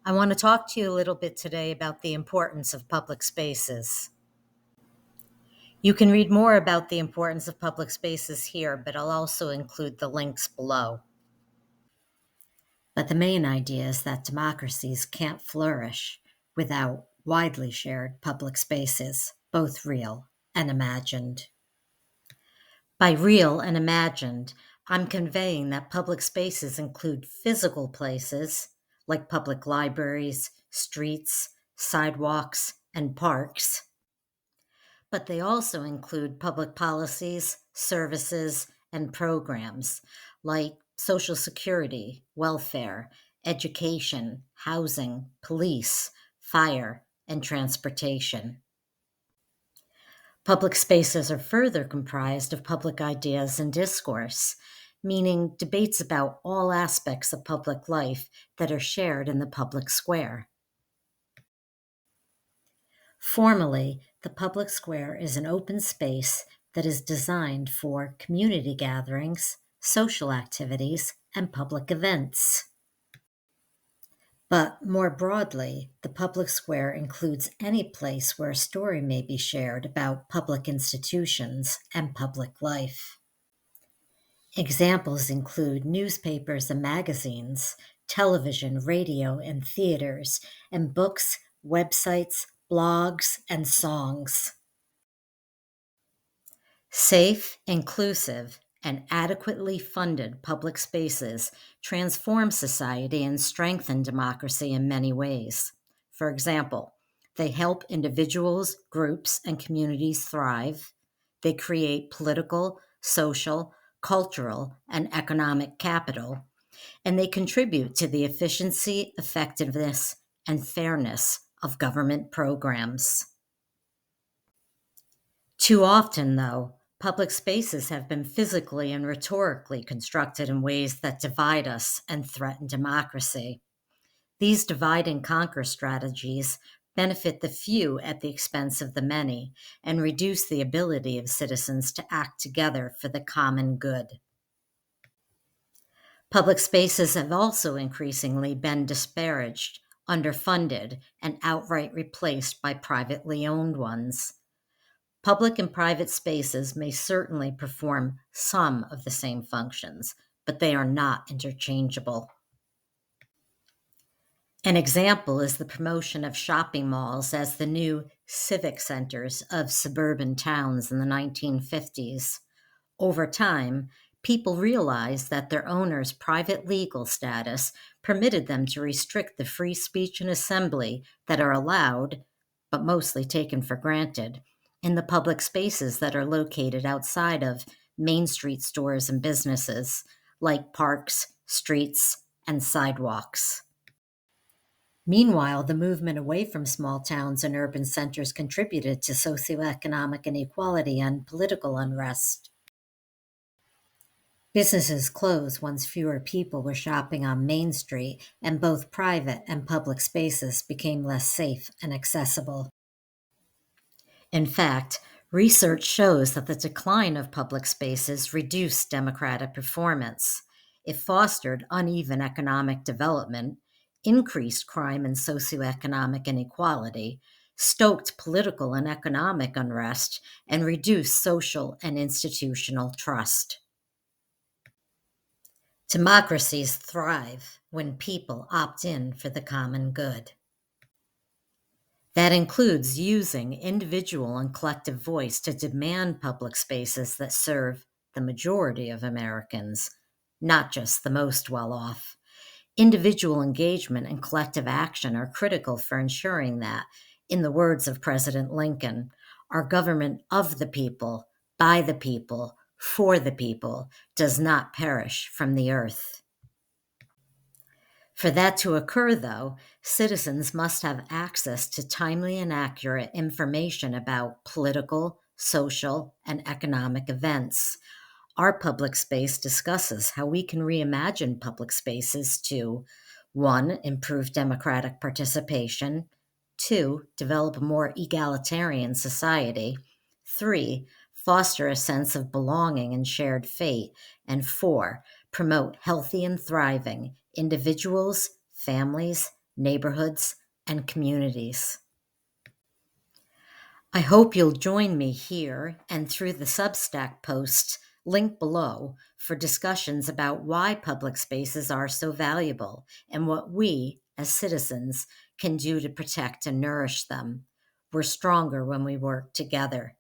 I want to talk to you a little bit today about the importance of public spaces. You can read more about the importance of public spaces here, but I'll also include the links below. But the main idea is that democracies can't flourish without widely shared public spaces, both real and imagined. By real and imagined, I'm conveying that public spaces include physical places like public libraries, streets, sidewalks, and parks, but they also include public policies, services, and programs like social security, welfare, education, housing, police, fire, and transportation. Public spaces are further comprised of public ideas and discourse, meaning debates about all aspects of public life that are shared in the public square. Formally, the public square is an open space that is designed for community gatherings, social activities, and public events. But more broadly, the public square includes any place where a story may be shared about public institutions and public life. Examples include newspapers and magazines, television, radio, and theaters, and books, websites, blogs, and songs. Safe, inclusive, and adequately funded public spaces transform society and strengthen democracy in many ways. For example, they help individuals, groups, and communities thrive. They create political, social, cultural, and economic capital, and they contribute to the efficiency, effectiveness, and fairness of government programs. Too often, though, public spaces have been physically and rhetorically constructed in ways that divide us and threaten democracy. These divide and conquer strategies benefit the few at the expense of the many and reduce the ability of citizens to act together for the common good. Public spaces have also increasingly been disparaged, underfunded, and outright replaced by privately owned ones. Public and private spaces may certainly perform some of the same functions, but they are not interchangeable. An example is the promotion of shopping malls as the new civic centers of suburban towns in the 1950s. Over time, people realized that their owners' private legal status permitted them to restrict the free speech and assembly that are allowed, but mostly taken for granted, in the public spaces that are located outside of Main Street stores and businesses, like parks, streets, and sidewalks. Meanwhile, the movement away from small towns and urban centers contributed to socioeconomic inequality and political unrest. Businesses closed once fewer people were shopping on Main Street, and both private and public spaces became less safe and accessible. In fact, research shows that the decline of public spaces reduced democratic performance. It fostered uneven economic development, increased crime and socioeconomic inequality, stoked political and economic unrest, and reduced social and institutional trust. Democracies thrive when people opt in for the common good. That includes using individual and collective voice to demand public spaces that serve the majority of Americans, not just the most well off. Individual engagement and collective action are critical for ensuring that, in the words of President Lincoln, our government of the people, by the people, for the people, does not perish from the earth. For that to occur, though, citizens must have access to timely and accurate information about political, social, and economic events. Our public space discusses how we can reimagine public spaces to 1. Improve democratic participation, 2. Develop a more egalitarian society, 3. Foster a sense of belonging and shared fate, and 4. Promote healthy and thriving individuals, families, neighborhoods, and communities. I hope you'll join me here and through the Substack posts linked below for discussions about why public spaces are so valuable and what we, as citizens, can do to protect and nourish them. We're stronger when we work together.